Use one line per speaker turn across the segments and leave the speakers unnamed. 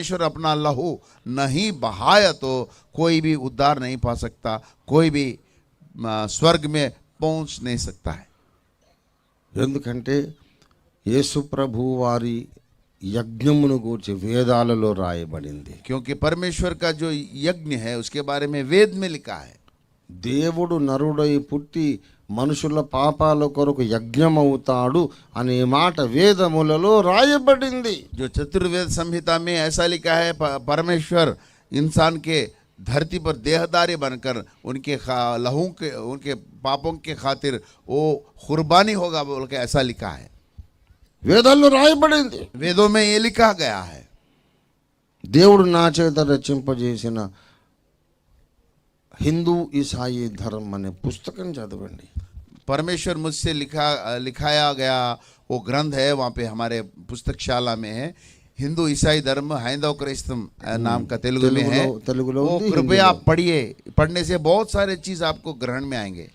परमेश्वर अपना लहू नहीं बहाया तो कोई भी उद्धार नहीं पा सकता, कोई भी स्वर्ग में पहुंच नहीं सकता है।
ఎందుకంటే యేసు ప్రభు వారి యజ్ఞమును గూర్చి వేదాలలో రాయబడింది.
क्योंकि परमेश्वर का जो यज्ञ है उसके बारे में वेद में लिखा है।
దేవుడు నరుడై పుట్టి మనుషుల పాపాల కొరకు యజ్ఞమవుతాడు అనే మాట వేదములలో రాయబడింది.
जो चतुर्वेद संहिता में ऐसा लिखा है परमेश्वर इंसान के धरती पर देहदारी बनकर उनके लहू के उनके पापों के खातिर वो कुर्बानी होगा बोल के ऐसा लिखा है।
వేదాల్లో రాయబడింది.
वेदों में ये लिखा गया है।
దేవుడు నా చేత రచింపజేసిన హిందూ ఈసాయి ధర్మం అనే పుస్తకం చదవండి.
परमेश्वर मुझसे लिखाया गया वो ग्रंथ है, वहाँ पे हमारे पुस्तकशाला में है। हिंदू ईसाई धर्म हैंदव क्रिस्तम नाम का तेलुगु में है, वो कृपया आप पढ़िए। पढ़ने से बहुत सारे चीज आपको ग्रहण में आएंगे।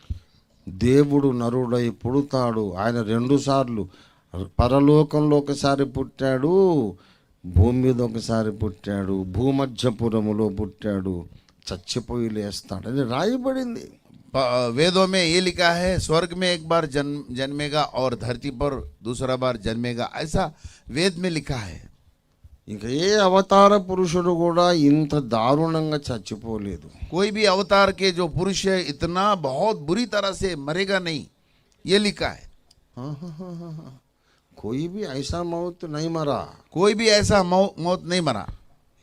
దేవుడు నరుడై పుడతాడు. ఆయన 2 సార్లు పరలోకంలో ఒకసారి పుట్టాడు, భూమి మీద ఒకసారి పుట్టాడు, భూమధ్యపురములో పుట్టాడు, చచ్చిపోయి లేస్తాడని రాయబడింది.
वेदों में ये लिखा है स्वर्ग में एक बार जन्मेगा और धरती पर दूसरा बार जन्मेगा, ऐसा वेद में लिखा है।
ఇంకా ఏ అవతార పురుషుడు కూడా ఇంత దారుణంగా చచ్చిపోలేదు.
कोई भी अवतार के जो पुरुष है इतना बहुत बुरी तरह से मरेगा नहीं, ये लिखा है।
कोई भी ऐसा मौत नहीं मरा,
कोई भी ऐसा मौत नहीं मरा।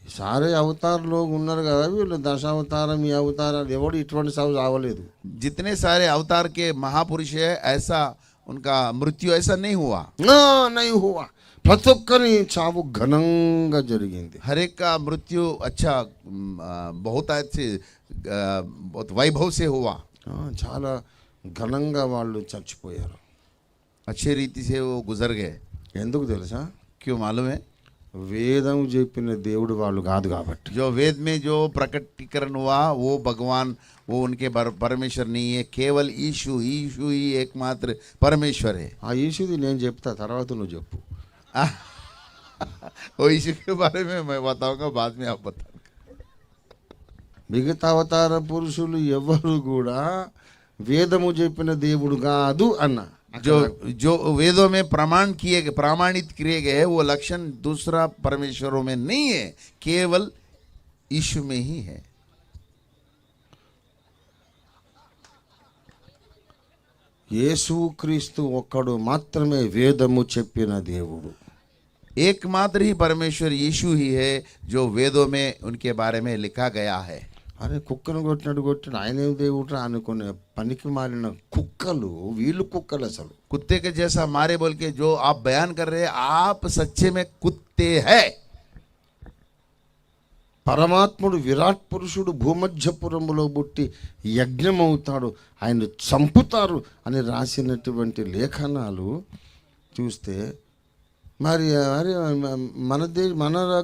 సారే అవతార్ లోग ఉన్నారు కదా, వీళ్ళు దశావతారం ఈ అవతారాలు ఎవడు ఇటువంటి సాగు చావలేదు.
जितने सारे अवतार के महापुरुष है ऐसा उनका मृत्यु ऐसा नहीं हुआ,
नहीं हुआ. ప్రతి ఒక్కరి చావు ఘనంగా జరిగింది.
हर एक का मृत्यु अच्छा बहुत अच्छे बहुत वैभव से हुआ,
చాలా ఘనంగా వాళ్ళు చచ్చిపోయారు.
अच्छे रीति से वो गुजर गए।
ఎందుకు తెలుసా?
क्यों मालूम है?
వేదం చెప్పిన దేవుడు వాళ్ళు కాదు కాబట్టి.
जो वेद में जो प्रकटीकरण हुआ वो भगवान, वो उनके परमेश्वर नहीं है, केवल यीशु ही एकमात्र परमेश्वर है।
ఆ యేసుది నేను చెప్తా, తర్వాత నువ్వు చెప్పు.
वो यीशु के बारे में मैं बताऊंगा, बाद में आप बताओ।
మిగతా అవతార పురుషులు ఎవరు కూడా వేదము చెప్పిన దేవుడు కాదు అన్న.
जो वेदों में प्रमाणित किए गए वो लक्षण दूसरा परमेश्वरों में नहीं है, केवल यीशु में ही है।
యేసుక్రీస్తు ఒక్కడు మాత్రమే వేదము చెప్పిన దేవుడు.
एकमात्र ही परमेश्वर यीशु ही है जो वेदों में उनके बारे में लिखा गया है।
అరే కుక్కను కొట్టినాడు ఆయనే దేవుడు అనుకునే పనికి మారిన కుక్కలు వీళ్ళు కుక్కలు. అసలు
कुत्ते के जैसा मारे बोल के जो आप बयान कर रहे हैं, आप सच्चे में कुत्ते हैं।
పరమాత్ముడు విరాట్ పురుషుడు భూమధ్యపురములో పుట్టి యజ్ఞమవుతాడు, ఆయన చంపుతారు అని రాసినటువంటి లేఖనాలు చూస్తే మరి అరే మన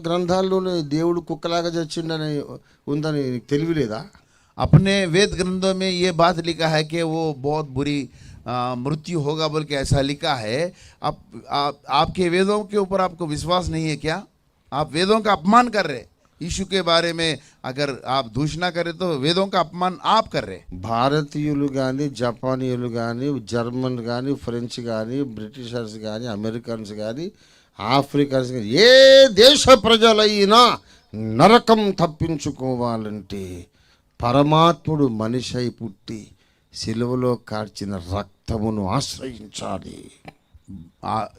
గ్రంథాల్లోనే దేవుడు కుక్కలాగా చచ్చిండని ఉందని తెలియలేదా?
अपने वेद ग्रंथों में ये बात लिखा है कि वो बहुत बुरी मृत्यु होगा बोल के ऐसा लिखा है। आपके वेदों के ऊपर आपको विश्वास नहीं है क्या? आप वेदों का अपमान कर रहे। यीशु के बारे में अगर आप दूषणा करें तो वेदों का अपमान आप कर रहे।
భారతీయులు కానీ, జపానీయులు కానీ, జర్మన్ కానీ, ఫ్రెంచ్ కానీ, బ్రిటిషర్స్ కానీ, అమెరికన్స్ కానీ, ఆఫ్రికన్స్ కానీ, ఏ దేశ ప్రజలైనా నరకం తప్పించుకోవాలంటే పరమాత్ముడు మనిషై పుట్టి సిలువలో కార్చిన రక్తమును ఆశ్రయించాలి.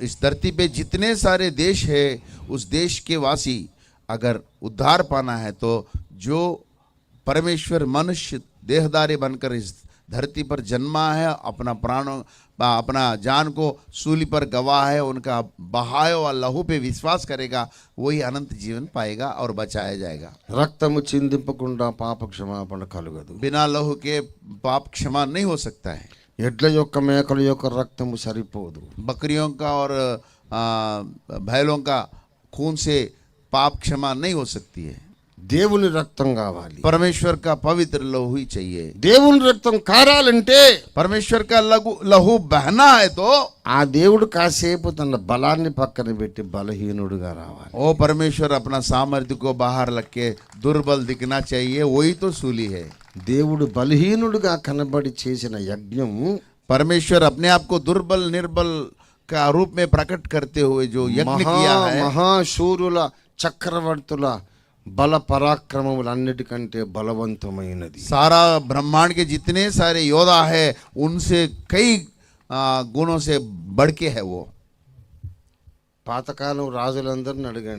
इस धरती पे जितने सारे देश है, उस देश के वासी अगर उद्धार पाना है तो जो परमेश्वर मनुष्य देहधारी बनकर इस धरती पर जन्मा है, अपना प्राणों अपना जान को सूली पर गवा है, उनका बहाया हुआ लहू पे विश्वास करेगा, वही अनंत जीवन पाएगा और बचाया जाएगा।
రక్తము చిందింపకుండా పాప క్షమాపణ కలుగదు.
बिना लहू के पाप क्षमा नहीं हो सकता है।
ఎడ్ల యొక్క మేకల యొక్క రక్తము సరిపోదు.
बकरियों का और बैलों का खून से पाप क्षमा नहीं हो सकती है।
దేవుని రక్తం కావాలి.
परमेश्वर का पवित्र लहू ही चाहिए।
దేవుని రక్తం కారాలంటే
परमेश्वर का लहू बहना है तो
ఆ దేవుడు కాసేపు తన బలాన్ని పక్కన పెట్టి బలహీనుడుగా రావాలి.
ओ परमेश्वर अपना सामर्थ्य को बाहर रख के दुर्बल दिखना चाहिए, वही तो सूली है।
దేవుడు బలహీనుడుగా కనబడి చేసిన యజ్ఞం
परमेश्वर अपने आप को दुर्बल निर्बल का रूप में प्रकट करते हुए जो यज्ञ किया है,
మహాశూరుల చక్రవర్తుల బల పరాక్రమములన్నిటికంటే బలవంతమైనది.
सारा ब्रह्मांड के जितने सारे योद्धा है उनसे कई गुणों से बढ़ के है वो।
పాతకాలం రాజులందరిని అడగండి,